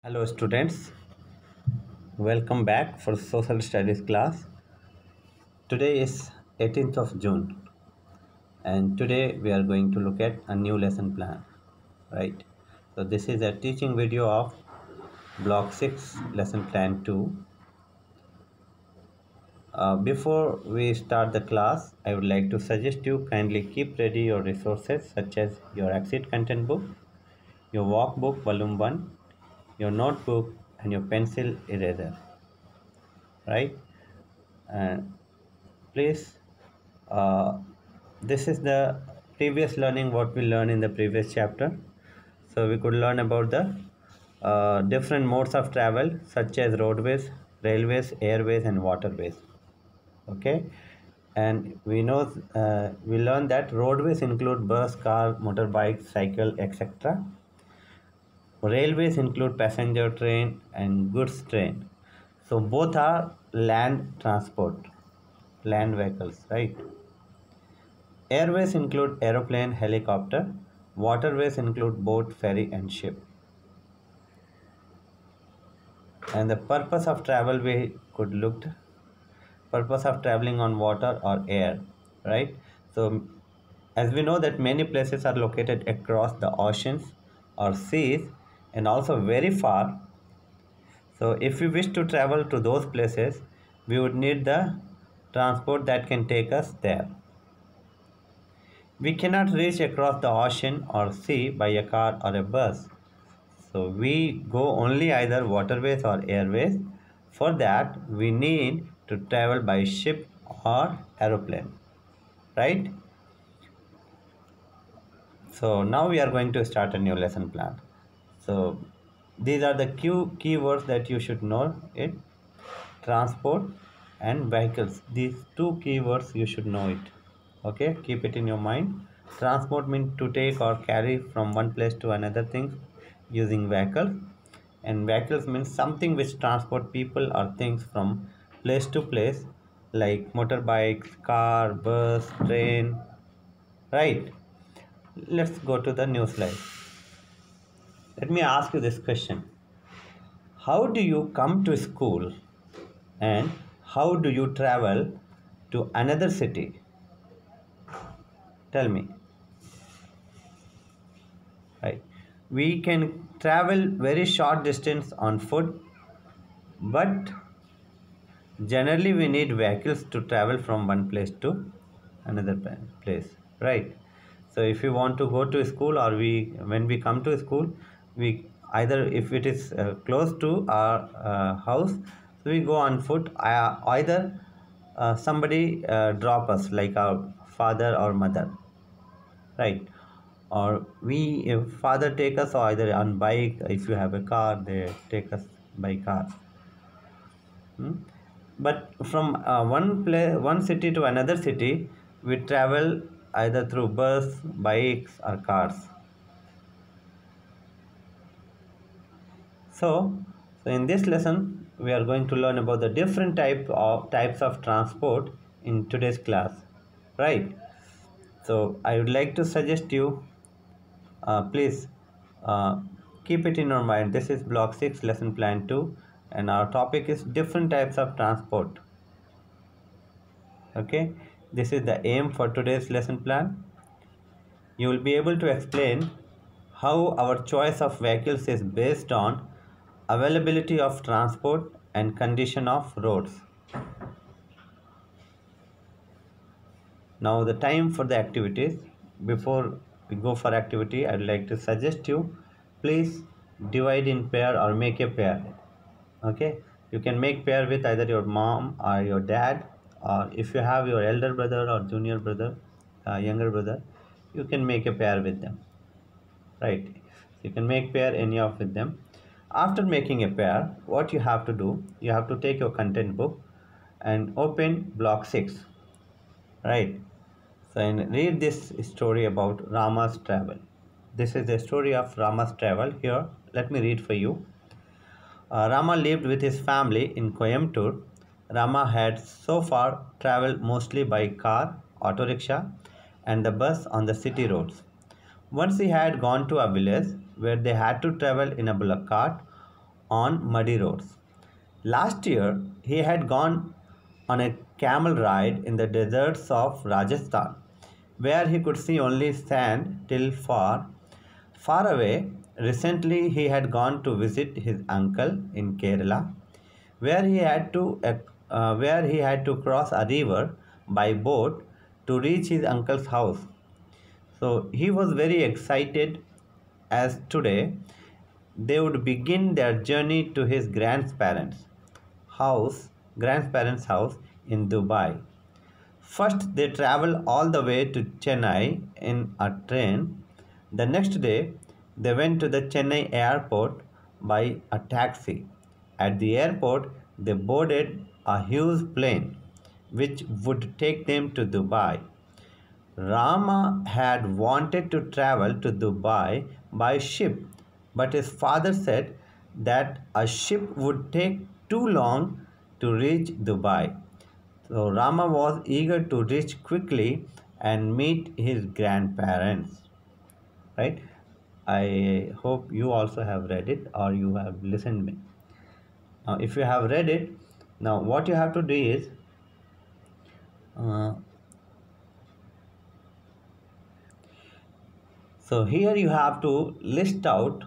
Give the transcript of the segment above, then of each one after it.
Hello students, welcome back for social studies class. Today is 18th of June and today we are going to look at a new lesson plan, right? So this is a teaching video of block 6 lesson plan 2. Before we start the class, I would like to suggest you kindly keep ready your resources such as your exit content book, your workbook volume 1, your notebook and your pencil eraser, right? And please this is the previous learning what we learned in the previous chapter. So we could learn about the different modes of travel such as roadways, railways, airways and waterways. Okay, and we know we learned that roadways include bus, car, motorbike, cycle, etc. Railways include passenger train and goods train. So both are land transport, land vehicles, right? Airways include aeroplane, helicopter. Waterways include boat, ferry and ship. And the purpose of travel we could look purpose of traveling on water or air, right? So as we know that many places are located across the oceans or seas and also very far. So if we wish to travel to those places, we would need the transport that can take us there. We cannot reach across the ocean or sea by a car or a bus. So we go only either waterways or airways. For that, we need to travel by ship or aeroplane, right? So now we are going to start a new lesson plan. So these are the keywords that you should know it. Transport and vehicles. These two keywords you should know it. Okay, keep it in your mind. Transport means to take or carry from one place to another thing using vehicle, and vehicles means something which transport people or things from place to place, like motorbikes, car, bus, train, right? Let's go to the new slide. Let me ask you this question: how do you come to school and how do you travel to another city? Tell me. Right, we can travel very short distance on foot, but generally we need vehicles to travel from one place to another place, right? So if we want to go to school, or we when we come to school, we either, if it is close to our house, so we go on foot, either somebody drop us like our father or mother, right? Or we, if father take us, or either on bike, if you have a car they take us by car. But from one city to another city, we travel either through bus, bikes or cars. So in this lesson we are going to learn about the different types of transport in today's class, right? So I would like to suggest you, please uh, keep it in your mind. This is block 6 lesson plan 2 and our topic is different types of transport. Okay, this is the aim for today's lesson plan. You will be able to explain how our choice of vehicles is based on availability of transport and condition of roads. Now the time for the activities. Before we go for activity, I'd like to suggest you, please divide in pair or make a pair. Okay, you can make pair with either your mom or your dad, or if you have your elder brother or junior brother, younger brother, you can make a pair with them, right? You can make pair any of with them. After making a pair, what you have to do, you have to take your content book and open block 6, right? So and read this story about Rama's travel. This is the story of Rama's travel. Here let me read for you. Rama lived with his family in Coimbatore. Rama had so far traveled mostly by car, auto rickshaw, and the bus on the city roads. Once he had gone to a village where they had to travel in a bullock cart. on muddy roads. Last year, he had gone on a camel ride in the deserts of Rajasthan, where he could see only sand till far away. Recently, he had gone to visit his uncle in Kerala, where he had to cross a river by boat to reach his uncle's house. So he was very excited as today they would begin their journey to his grandparents' house in Dubai. First, they travel all the way to Chennai in a train. The next day, they went to the Chennai airport by a taxi. At the airport, they boarded a huge plane which would take them to Dubai. Rama had wanted to travel to Dubai by ship, but his father said that a ship would take too long to reach Dubai. So Rama was eager to reach quickly and meet his grandparents. Right? I hope you also have read it or you have listened me. Now, if you have read it, now what you have to do is uh, so here you have to list out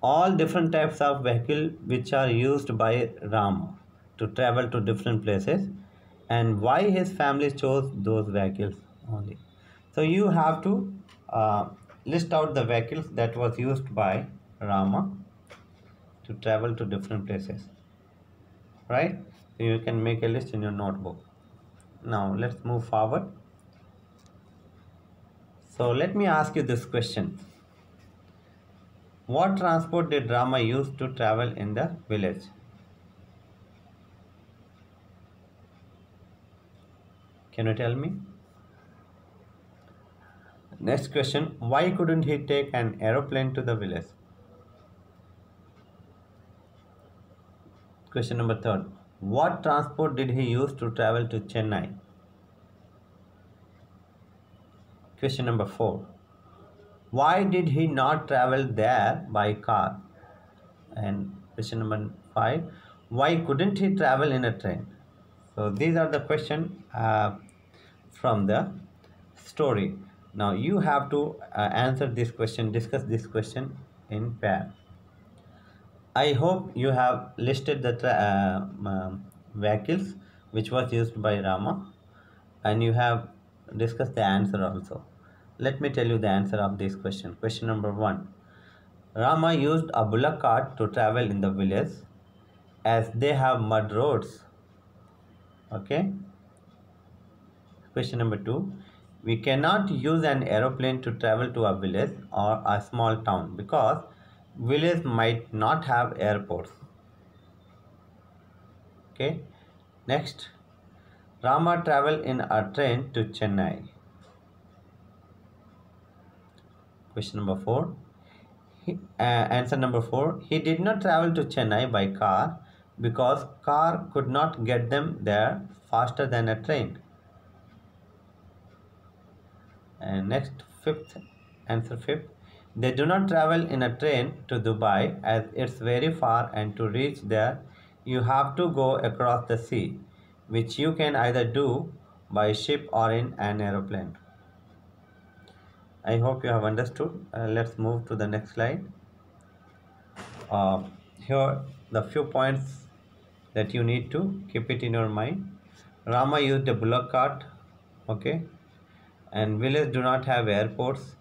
all different types of vehicle which are used by Rama to travel to different places and why his family chose those vehicles only. So you have to list out the vehicles that was used by Rama to travel to different places, right? So you can make a list in your notebook. Now let's move forward. So let me ask you this question. What transport did Rama use to travel in the village? Can you tell me? Next question. Why couldn't he take an aeroplane to the village? Question number third. What transport did he use to travel to Chennai? Question number four. Why did he not travel there by car? And question number five. Why couldn't he travel in a train? So these are the questions from the story. Now you have to answer this question, discuss this question in pair. I hope you have listed the vehicles which was used by Rama and you have discussed the answer also. Let me tell you the answer of this question. Question number one. Rama used a bullock cart to travel in the village as they have mud roads. Okay. Question number two. We cannot use an aeroplane to travel to a village or a small town because villages might not have airports. Okay. Next. Rama traveled in a train to Chennai. Question number four. Answer number four. He did not travel to Chennai by car because car could not get them there faster than a train. And next, answer fifth. They do not travel in a train to Dubai as it's very far and to reach there you have to go across the sea, which you can either do by ship or in an aeroplane. I hope you have understood. Let's move to the next slide. Here the few points that you need to keep it in your mind. Rama used a bullock cart, okay, and villages do not have airports.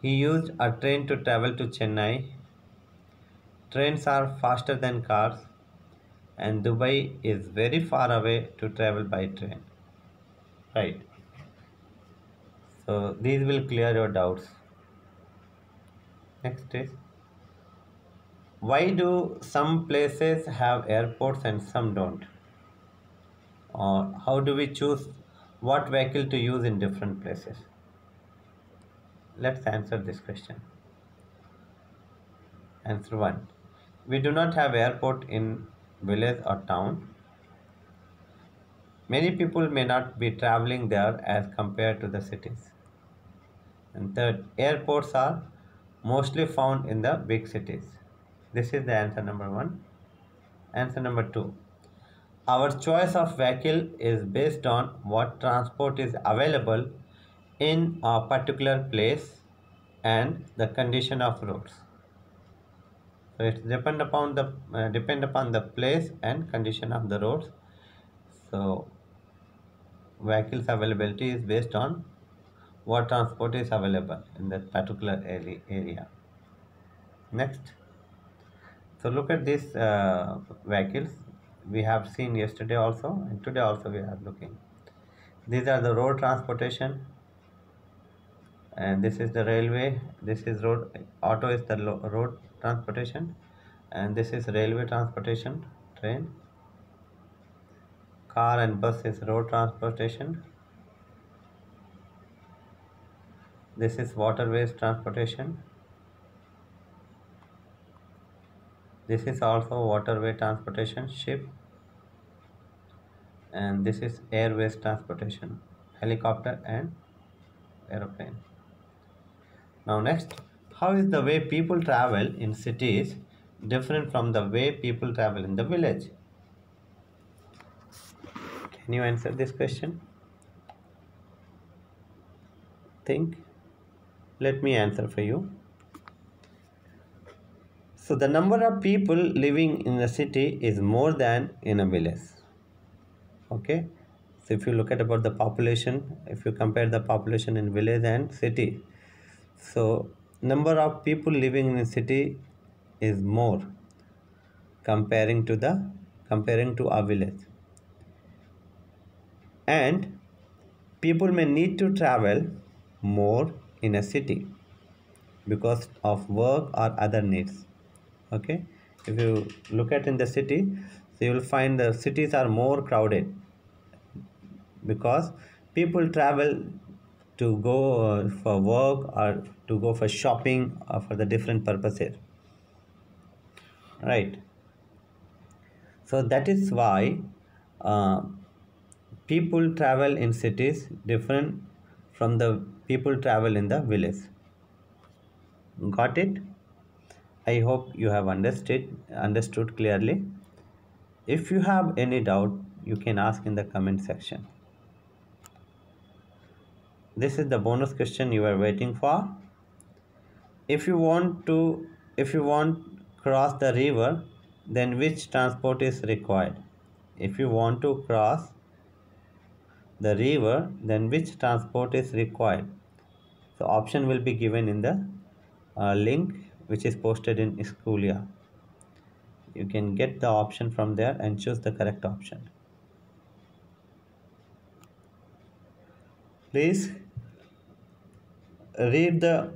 He used a train to travel to Chennai. Trains are faster than cars, and Dubai is very far away to travel by train. Right. So these will clear your doubts. Next is, why do some places have airports and some don't? Or how do we choose what vehicle to use in different places? Let's answer this question. Answer 1. We do not have airport in village or town. Many people may not be traveling there as compared to the cities. And third, airports are mostly found in the big cities. This is the answer number 1. Answer number 2. Our choice of vehicle is based on what transport is available in a particular place and the condition of roads. So it depend upon the place and condition of the roads. So vehicles availability is based on what transport is available in that particular area. Next, so look at these vehicles. We have seen yesterday also, and today also we are looking. These are the road transportation, and this is the railway. This is road. Auto is the road transportation, and this is railway transportation, train. Car and bus is road transportation. This is waterways transportation. This is also waterway transportation, ship. And this is airways transportation, helicopter and aeroplane. Now next, how is the way people travel in cities different from the way people travel in the village? Can you answer this question? Think. Let me answer for you. So the number of people living in a city is more than in a village. Okay. So if you look at about the population, if you compare the population in village and city, so number of people living in a city is more comparing to a village, and people may need to travel more in a city because of work or other needs. Okay, if you look at in the city, so you will find the cities are more crowded because people travel to go for work or to go for shopping or for the different purposes, right? So that is why uh, people travel in cities different from the people travel in the village. Got it? I hope you have understood clearly. If you have any doubt, you can ask in the comment section. This is the bonus question you are waiting for. If you want cross the river, then which transport is required? If you want to cross the river, then which transport is required? So option will be given in the link which is posted in Schoolia. You can get the option from there and choose the correct option. Please read the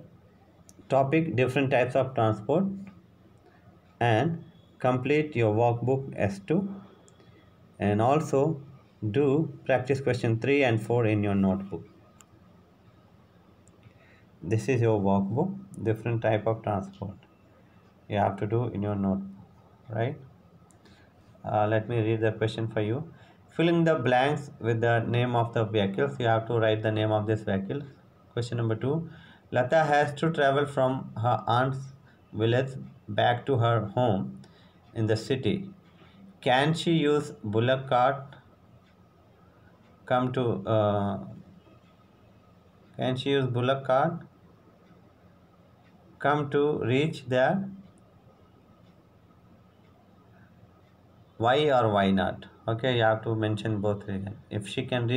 topic different types of transport and complete your workbook S2, and also do practice question 3 and 4 in your notebook. This is your workbook, different type of transport you have to do in your notebook, right? Let me read the question for you. Fill in the blanks with the name of the vehicles. You have to write the name of this vehicle. Question number 2. Lata has to travel from her aunt's village back to her home in the city. Can she use bullock cart? Can she use bullock cart? Come to reach there? Why or why not? Okay, you have to mention both reasons. If she can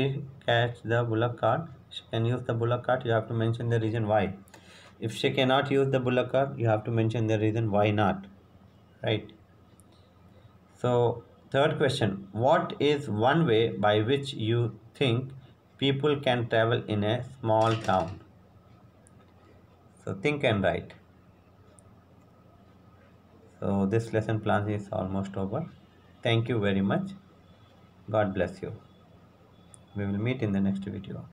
catch the bullock cart, she can use the bullock cart, you have to mention the reason why. If she cannot use the bullock cart, you have to mention the reason why not, right? So third question, what is one way by which you think people can travel in a small town? So think and write. So this lesson plan is almost over. Thank you very much. God bless you. We will meet in the next video.